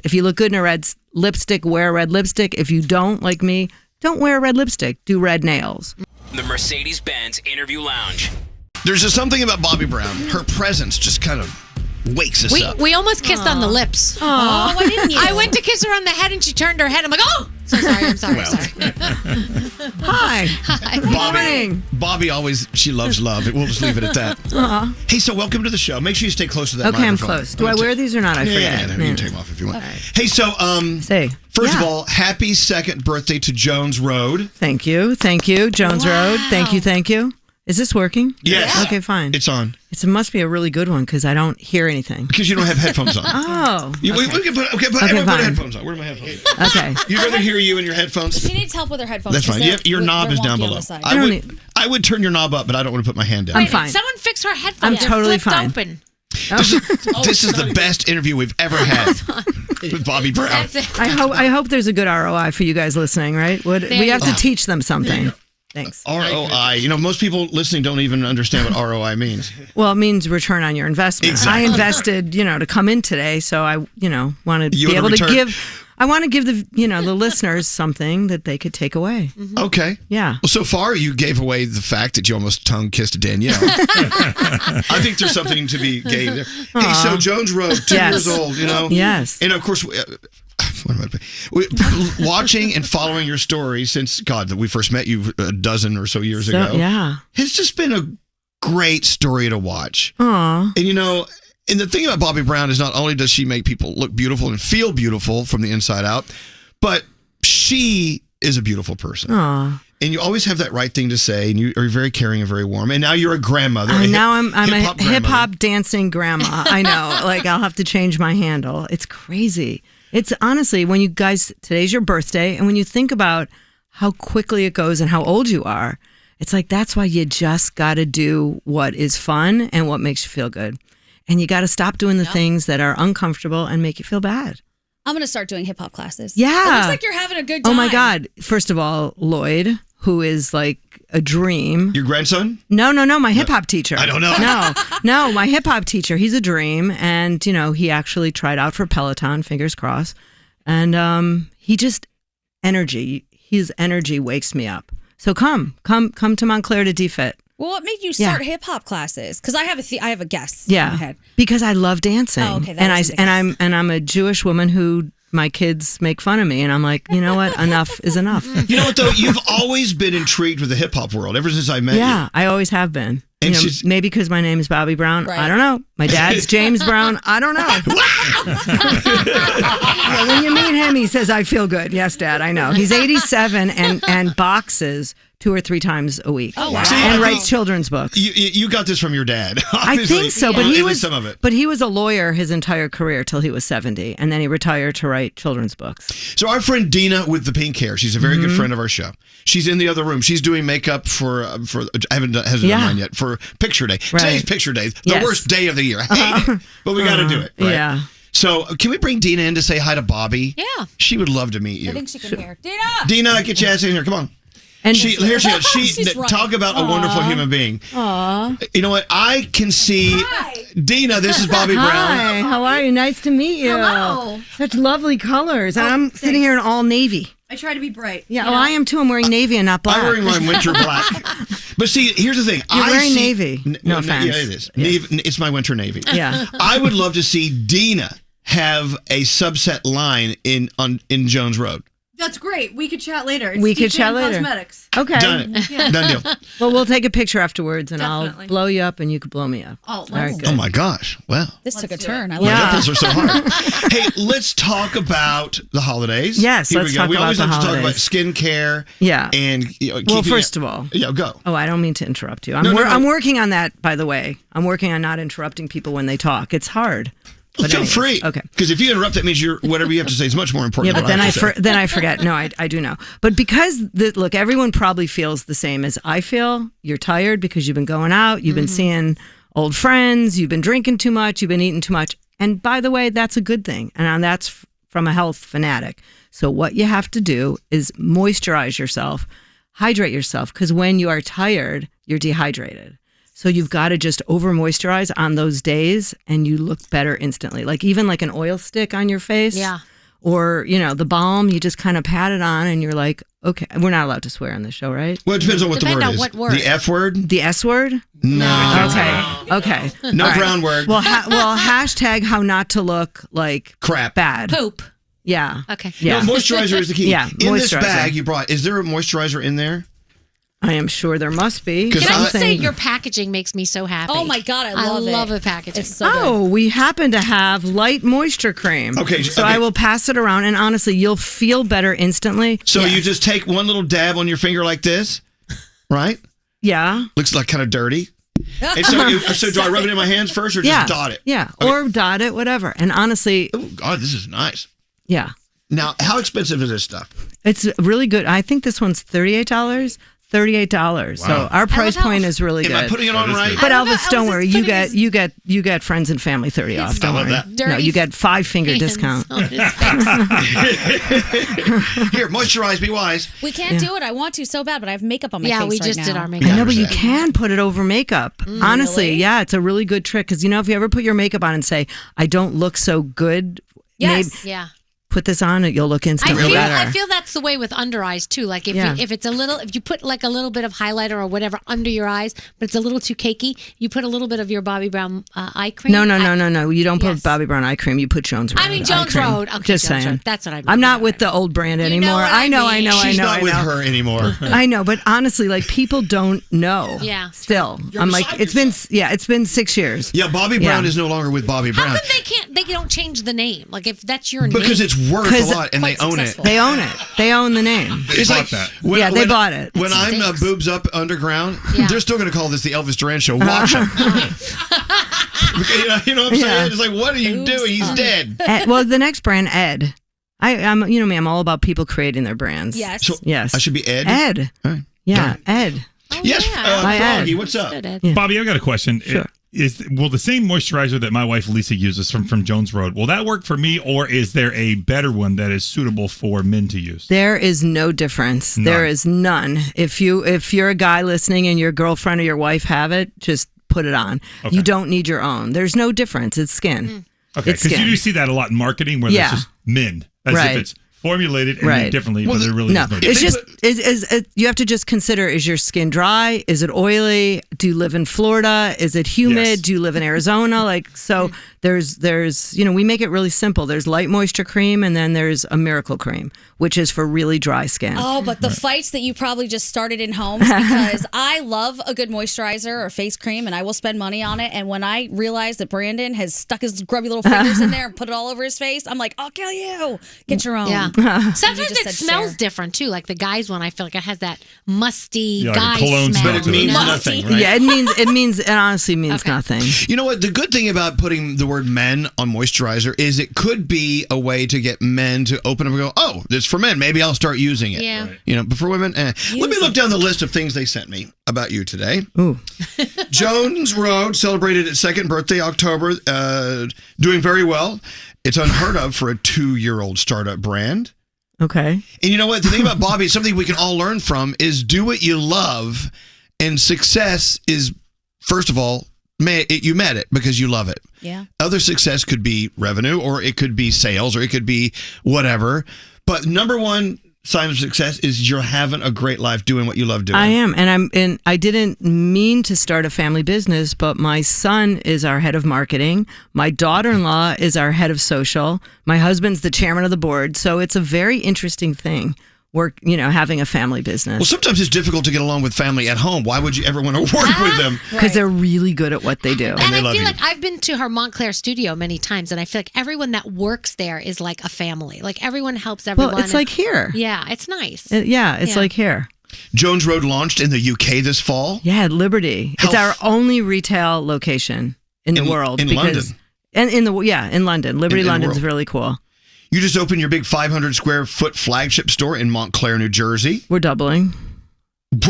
If you look good in a red lipstick, wear a red lipstick. If you don't, like me, don't wear a red lipstick. Do red nails. The Mercedes-Benz Interview Lounge. There's just something about Bobbi Brown. Her presence just kind of wakes us up. We almost kissed on the lips. Oh, why didn't you? I went to kiss her on the head and she turned her head. I'm like, oh! So sorry, I'm sorry. Hi. Bobbi always, she loves love. We'll just leave it at that. Hey, so welcome to the show. Make sure you stay close to that microphone. Okay, I'm close. Do I wear these or not? I forget. Yeah, you can take them off if you want. Right. Hey, so, first of all, happy 2nd birthday to Jones Road. Thank you. Jones Road. Thank you. Is this working? Yes. Okay, fine. It's on. It must be a really good one because I don't hear anything. Because you don't have headphones on. Oh. We can put headphones on. Where are my headphones? Okay. You'd rather hear you in your headphones? She needs help with her headphones. That's fine. Your knob is down below. I would turn your knob up, but I don't want to put my hand down. I'm fine. Someone fix her headphones. I'm totally fine. Open. This is the best interview we've ever had with Bobbi Brown. I hope there's a good ROI for you guys listening, right? We have to teach them something. Thanks. ROI. Most people listening don't even understand what ROI means. Well, it means return on your investment. Exactly. I invested, to come in today, so I, want to be able to give. I want to give the listeners something that they could take away. Mm-hmm. Okay. Yeah. Well, so far you gave away the fact that you almost tongue kissed Danielle. I think there's something to be gained there. Aww. Hey, so Jones Road, 2 years old, Yes. And of course, watching and following your story since, God, that we first met you a dozen or so years ago. Yeah. It's just been a great story to watch. Aww. And and the thing about Bobbi Brown is not only does she make people look beautiful and feel beautiful from the inside out, but she is a beautiful person. Aww. And you always have that right thing to say, and you are very caring and very warm. And now you're a grandmother. Now I'm a hip-hop dancing grandma. I know. I'll have to change my handle. It's crazy. It's honestly, when you guys, today's your birthday, and when you think about how quickly it goes and how old you are, it's like that's why you just got to do what is fun and what makes you feel good. And you got to stop doing the things that are uncomfortable and make you feel bad. I'm going to start doing hip hop classes. Yeah. It looks like you're having a good time. Oh my God. First of all, Lloyd, who is like a dream. Your grandson? No, my hip hop teacher. I don't know. No, my hip hop teacher. He's a dream. And, he actually tried out for Peloton, fingers crossed. And he just, his energy wakes me up. So come to Montclair to DFit. Well, what made you start hip hop classes? Because I have a guess. Yeah, in my head. Because I love dancing. Oh, okay. I'm a Jewish woman who my kids make fun of me, and I'm like, you know what? Enough is enough. You know what though? You've always been intrigued with the hip hop world ever since I met you. Yeah, I always have been. And maybe because my name is Bobbi Brown. Right. I don't know. My dad's James Brown. I don't know. When you meet him, he says, "I feel good." Yes, Dad. I know. He's 87 and boxes 2 or 3 times a week. Oh, wow. And writes children's books. You got this from your dad. I think so, but at least some of it. But he was a lawyer his entire career till he was 70, and then he retired to write children's books. So our friend Dina with the pink hair, she's a very good friend of our show. She's in the other room. She's doing makeup for I hasn't done mine yet, for picture day. Right. Today's picture day, the worst day of the year. I hate it, but we got to do it. Right? Yeah. So can we bring Dina in to say hi to Bobbi? Yeah. She would love to meet you. I think she can hear. Dina, get your ass in here. Come on. And here she is. She talk about a wonderful human being. Aww. You know what? I can see. Hi. Dina, this is Bobbi Brown. Hi, how are you? Nice to meet you. Hello. Such lovely colors. And I'm sitting here in all navy. I try to be bright. Yeah, I am too. I'm wearing navy and not black. I'm wearing my winter black. But see, here's the thing. You're wearing navy. No offense. Yeah, it is. Yeah. It's my winter navy. Yeah. I would love to see Dina have a subset line in Jones Road. That's great. We could chat later. We could chat later. Cosmetics. Okay. Done it. Yeah. Done deal. Well, we'll take a picture afterwards, and Definitely. I'll blow you up, and you can blow me up. Oh, All right, good. Oh my gosh! Wow. This took a turn. I My like nipples are so hard. Hey, let's talk about the holidays. Yes, Here let's we go. talk We about always the have to talk about holidays. skincare. Yeah. And Well, first of all. Yeah, go. Oh, I don't mean to interrupt you. I'm No. working on that, by the way. I'm working on not interrupting people when they talk. It's hard. But Feel anyways, free. Okay. Because if you interrupt, that means whatever you have to say is much more important. Yeah, but then I forget. No, I do know. But because look, everyone probably feels the same as I feel. You're tired because you've been going out, you've been seeing old friends, you've been drinking too much, you've been eating too much. And by the way, that's a good thing. And that's from a health fanatic. So what you have to do is moisturize yourself, hydrate yourself, because when you are tired, you're dehydrated. So you've got to just over moisturize on those days and you look better instantly. Like even like an oil stick on your face. Yeah. Or, the balm, you just kind of pat it on and you're like, okay, we're not allowed to swear on the show, right? Well, it depends on what the word on is. what word. The F word? The S word? No. Okay. No All right. brown word. Well, hashtag how not to look like Crap. bad. Poop. Yeah. Okay. Yeah. No, moisturizer is the key. Yeah, In this moisturizer. bag you brought, is there a moisturizer in there? I am sure there must be. Can Can I just say Something- your packaging makes me so happy? Oh my God, I love it. I love the packaging. It's so good. Oh, we happen to have light moisture cream. Okay, So okay. I will pass it around, and honestly, you'll feel better instantly. So you just take one little dab on your finger like this, right? Yeah. Looks like kind of dirty. And so do I rub it in my hands first or just Yeah. dot it? Yeah. Okay. Or dot it, whatever. And honestly, Oh, God, this is nice. yeah. Now, how expensive is this stuff? It's really good. I think this one's $38. $38. So Wow. our price love how- point is really Am good. I putting it on right? But I love Elvis, how don't Elvis worry. is You putting get you get friends and family 30 off. Don't I love worry. that. No, Dirty you get 5-finger hands discount. on his face. Here, moisturize, be wise. We can't do it. I want to so bad, but I have makeup on my Yeah, face we right just now. did our makeup. I know, but you 100%. can put it over makeup. Honestly, Really? yeah, it's a really good trick. Because, if you ever put your makeup on and say, I don't look so good, Yes. Yeah. put this on and you'll look instantly better. I feel that's the way with under eyes too. Like if Yeah. if it's if you put like a little bit of highlighter or whatever under your eyes, but it's a little too cakey, you put a little bit of your Bobbi Brown eye cream. No. You don't put Yes. Bobbi Brown eye cream. You put Jones Road. I mean eye Jones cream. Road. Okay, Just Jones saying. Road. That's what I mean. I'm not with the old brand You know anymore. what I mean. She's not with I know. her anymore. I know, but honestly, like people don't know. Yeah. Still, I'm like, it's been 6 years. Yeah, Bobbi Brown is no longer with Bobbi How Brown. come they don't change the name? Like if that's your Because name. it's worth a lot and they quite own successful. They own it. They own the name. It's like that. Yeah, they bought it. When I'm stinks. boobs up underground, Yeah. they're still going to call this the Elvis Duran show. Watch him. You know what I'm saying? Yeah. It's like, what are you doing? He's dead. Well, the next brand, Ed. I'm me. I'm all about people creating their brands. Yes. So Yes. I should be Ed. Ed. All right. Yeah, Ed. Oh, Yes, yeah. Hi, Ed. Froggy, what's up? Good, Ed. Yeah. Bobby, I've got a question. Sure. Will the same moisturizer that my wife Lisa uses from Jones Road, will that work for me, or is there a better one that is suitable for men to use? There is no difference. None. There is none. If you're a guy listening and your girlfriend or your wife have it, just put it on. Okay. You don't need your own. There's no difference. It's skin. Okay, It's because you skin. do see that a lot in marketing where Yeah. there's just men, as Right. if it's formulated and Right. made differently, Well, but there really No, is no it's difference. just you have to just consider: is your skin dry? Is it oily? Do you live in Florida? Is it humid? Yes. Do you live in Arizona? Like so, there's we make it really simple. There's light moisture cream, and then there's a miracle cream, which is for really dry skin. Oh, but the fights that you probably just started in homes because I love a good moisturizer or face cream and I will spend money on it. And when I realize that Brandon has stuck his grubby little fingers in there and put it all over his face, I'm like, I'll kill you. Get your own. Yeah. Sometimes just it said smells share. different too. Like the guys one, I feel like it has that musty Yeah, like a guy cologne smell. smell But it to it. means Musty. nothing, right? Yeah, it honestly means nothing. You know what? The good thing about putting the word men on moisturizer is it could be a way to get men to open up and go, oh, this is for men. Maybe I'll start using it. Yeah. Right. You know, but for women, Let me look down the list of things they sent me about you today. Ooh. Jones Road celebrated its second birthday, October, doing very well. It's unheard of for a 2-year-old startup brand. Okay. And you know what? The thing about Bobby, something we can all learn from is do what you love. And success is, first of all, you met it because you love it. Yeah. Other success could be revenue, or it could be sales, or it could be whatever. But number one sign of success is you're having a great life doing what you love doing. I am, and I didn't mean to start a family business, but my son is our head of marketing. My daughter-in-law is our head of social. My husband's the chairman of the board. So it's a very interesting thing. Having a family Well, business sometimes it's difficult to get along with family at home. Why would you ever want to work with them? because they're really good at what they do. And they I love feel you. like I've been to her Montclair studio many times, and I feel like everyone that works there is like a family. Like everyone helps everyone. Well, it's like here. Yeah, it's nice. It's Yeah. like here. Jones Road launched in the UK this fall. Yeah, at Liberty. It's our only retail location in the world. In London. And in London. Liberty In the London's world. really cool. You just opened your big 500 square foot flagship store in Montclair, New Jersey. We're doubling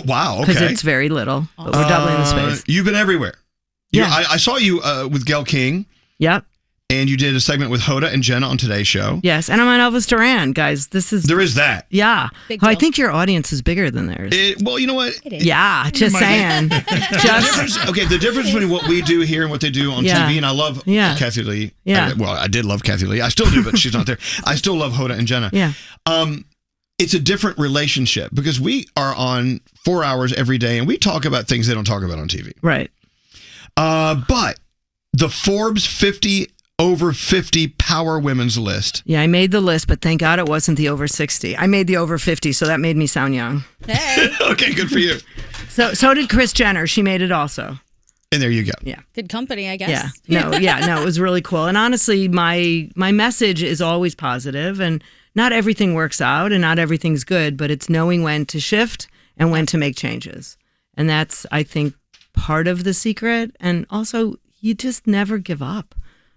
Wow, because okay. it's very little, but we're doubling the space. You've been everywhere. Yeah. I saw you with Gail King, Yep. And you did a segment with Hoda and Jenna on today's show. Yes, and I'm on Elvis Duran, guys. There is that. Yeah. Big I deal. think your audience is bigger than theirs. Well, you know what? It is. Yeah, just saying. The difference between what we do here and what they do on Yeah. TV, and I love Yeah. Kathy Lee. Yeah. I did love Kathy Lee. I still do, but she's not there. I still love Hoda and Jenna. Yeah. It's a different relationship because we are on 4 hours every day and we talk about things they don't talk about on TV. Right. But the Forbes 50 over 50 power women's list. Yeah, I made the list, but thank God it wasn't the over 60. I made the over 50, so that made me sound young. Hey, Okay, good for you. So did Kris Jenner. She made it also. And there you go. Yeah. good company, I guess. Yeah. No, it was really cool. And honestly, my message is always positive, and not everything works out and not everything's good, but it's knowing when to shift and when to make changes. And that's, I think, part of the secret. And also, you just never give up,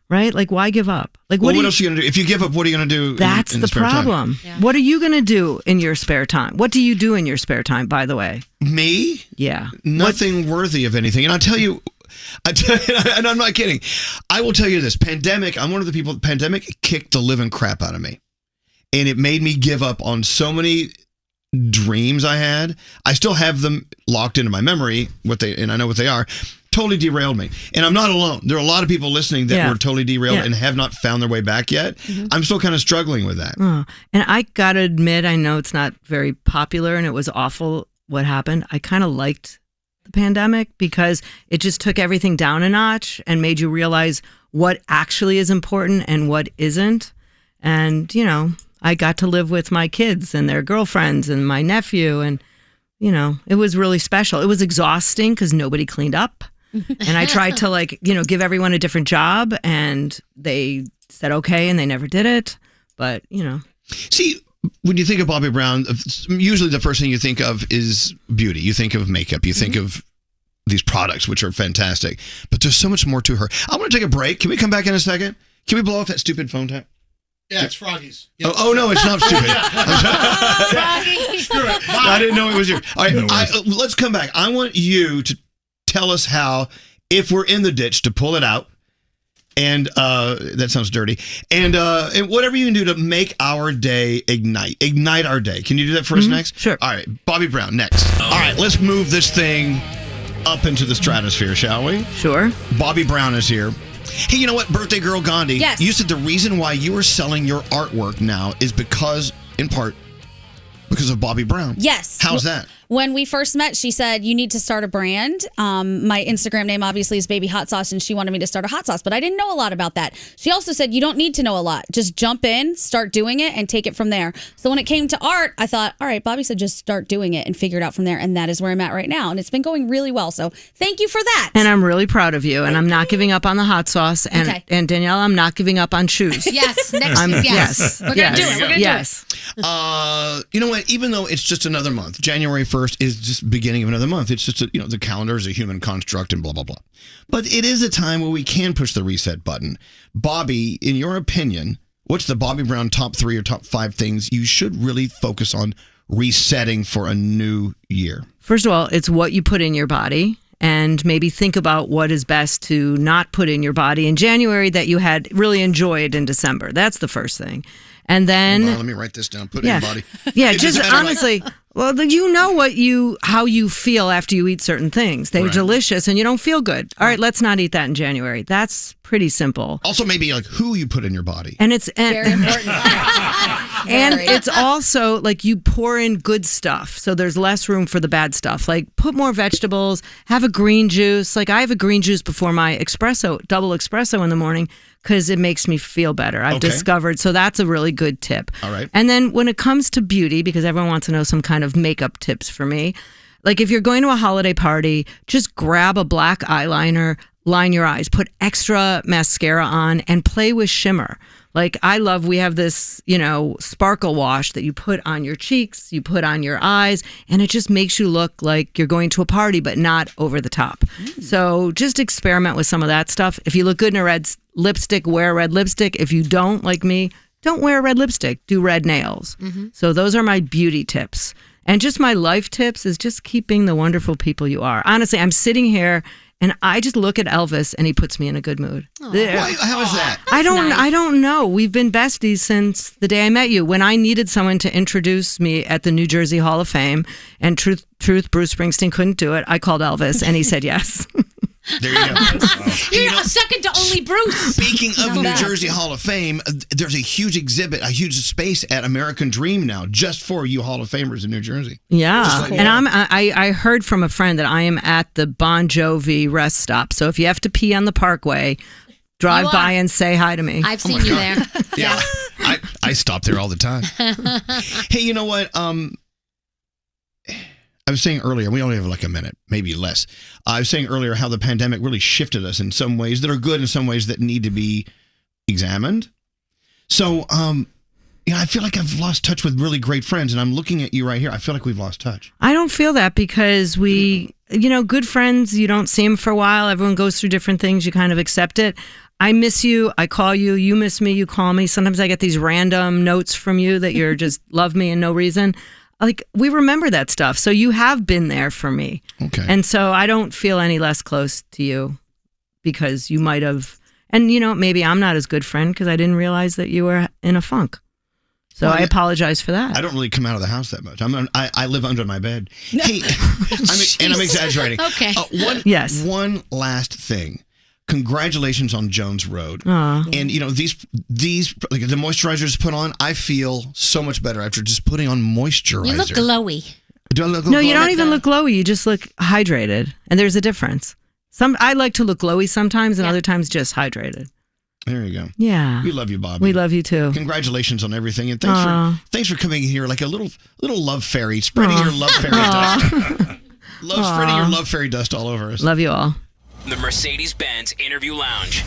right? Like, why give up? Like, What else are you going to do? If you give up, what are you going to do? That's in the spare time? problem. Yeah. What are you going to do in your spare time? What do you do in your spare time, by the way? Me? Yeah. Nothing worthy of anything. And I'll tell you, and I'm not kidding. I will tell you this. I'm one of the people, pandemic kicked the living crap out of me. And it made me give up on so many dreams I had. I still have them locked into my memory, and I know what they are. Totally derailed me. And I'm not alone. There are a lot of people listening that were totally derailed and have not found their way back yet. Mm-hmm. I'm still kind of struggling with that. Oh, and I got to admit, I know it's not very popular and it was awful what happened. I kind of liked the pandemic because it just took everything down a notch and made you realize what actually is important and what isn't. And, I got to live with my kids and their girlfriends and my nephew. And, it was really special. It was exhausting because nobody cleaned up. And I tried to give everyone a different job and they said, okay. And they never did it. But, See, when you think of Bobbi Brown, usually the first thing you think of is beauty. You think of makeup. You think of these products, which are fantastic. But there's so much more to her. I want to take a break. Can we come back in a second? Can we blow off that stupid phone tap? Yeah, it's Froggy's. Oh, no, it's not stupid. Screw it. I didn't know it was yours. All right, let's come back. I want you to tell us how, if we're in the ditch, to pull it out. And that sounds dirty. And whatever you can do to make our day ignite our day. Can you do that for us next? Sure. All right, Bobbi Brown next. All right, let's move this thing up into the stratosphere, shall we? Sure. Bobbi Brown is here. Hey, you know what, birthday girl Gandhi? Yes. You said the reason why you are selling your artwork now is in part, because of Bobbi Brown. Yes. How's that? When we first met, she said, you need to start a brand. My Instagram name obviously is Baby Hot Sauce, and she wanted me to start a hot sauce, but I didn't know a lot about that. She also said, you don't need to know a lot. Just jump in, start doing it, and take it from there. So when it came to art, I thought, all right, Bobbi said just start doing it and figure it out from there, and that is where I'm at right now. And it's been going really well, so thank you for that. And I'm really proud of you, and I'm not giving up on the hot sauce. And, Okay. and Danielle, I'm not giving up on shoes. Yes, next Yes. We're going to do it. We're going to do it. You know what? Even though it's just another month, January 1st is just beginning of another month. It's just, the calendar is a human construct and blah, blah, blah. But it is a time where we can push the reset button. Bobbi, in your opinion, what's the Bobbi Brown top 3 or top 5 things you should really focus on resetting for a new year? First of all, it's what you put in your body. And maybe think about what is best to not put in your body in January that you had really enjoyed in December. That's the first thing. And then Hold on, let me write this down. Put it in your body. Yeah, It just doesn't matter, honestly, well, how you feel after you eat certain things. They're delicious and you don't feel good. All right, let's not eat that in January. That's pretty simple. Also, maybe who you put in your body. And it's Very important. and it's also you pour in good stuff, so there's less room for the bad stuff. Put more vegetables, have a green juice. I have a green juice before my double espresso in the morning because it makes me feel better. I've discovered, so that's a really good tip. All right. And then when it comes to beauty, because everyone wants to know some kind of makeup tips for me, if you're going to a holiday party, just grab a black eyeliner, line your eyes, put extra mascara on, and play with shimmer. We have this, sparkle wash that you put on your cheeks, you put on your eyes, and it just makes you look like you're going to a party, but not over the top. So just experiment with some of that stuff. If you look good in a red lipstick, wear a red lipstick. If you don't, like me, don't wear a red lipstick, do red nails. So those are my beauty tips. And just my life tips is just keeping the wonderful people you are. Honestly, I'm sitting here And I just look at Elvis and he puts me in a good mood. Why, how is that? I don't know. We've been besties since the day I met you. When I needed someone to introduce me at the New Jersey Hall of Fame, and truth, Bruce Springsteen couldn't do it, I called Elvis and he said yes. There you go. You're a second to only Bruce. Speaking of New Jersey Hall of Fame, there's a huge exhibit, a huge space at American Dream now, just for you Hall of Famers in New Jersey. Yeah, and I heard from a friend that I am at the Bon Jovi rest stop. So if you have to pee on the Parkway, drive by and say hi to me. I've seen you there. Yeah, I stop there all the time. Hey, you know what? I was saying earlier, we only have like a minute, maybe less. I was saying earlier how the pandemic really shifted us in some ways that are good and some ways that need to be examined. So, I feel like I've lost touch with really great friends, and I'm looking at you right here. I feel like we've lost touch. I don't feel that because we, good friends, you don't see them for a while. Everyone goes through different things. You kind of accept it. I miss you. I call you. You miss me. You call me. Sometimes I get these random notes from you that you're just love me and no reason. Like, we remember that stuff. So you have been there for me. Okay. And so I don't feel any less close to you because you might have, and maybe I'm not as good friend because I didn't realize that you were in a funk. So I apologize for that. I don't really come out of the house that much. I live under my bed. Hey, I'm exaggerating. Okay. One last thing. Congratulations on Jones Road. Aww. And these like the moisturizers put on, I feel so much better after just putting on moisturizer. You look glowy. Do I look No, glowy? you don't even look glowy. You just look hydrated. And there's a difference. I like to look glowy sometimes and other times just hydrated. There you go. Yeah. We love you, Bobbi. We love you too. Congratulations on everything, and thanks for coming here like a little love fairy, spreading your love fairy dust. Spreading your love fairy dust all over us. Love you all. The Mercedes-Benz Interview Lounge.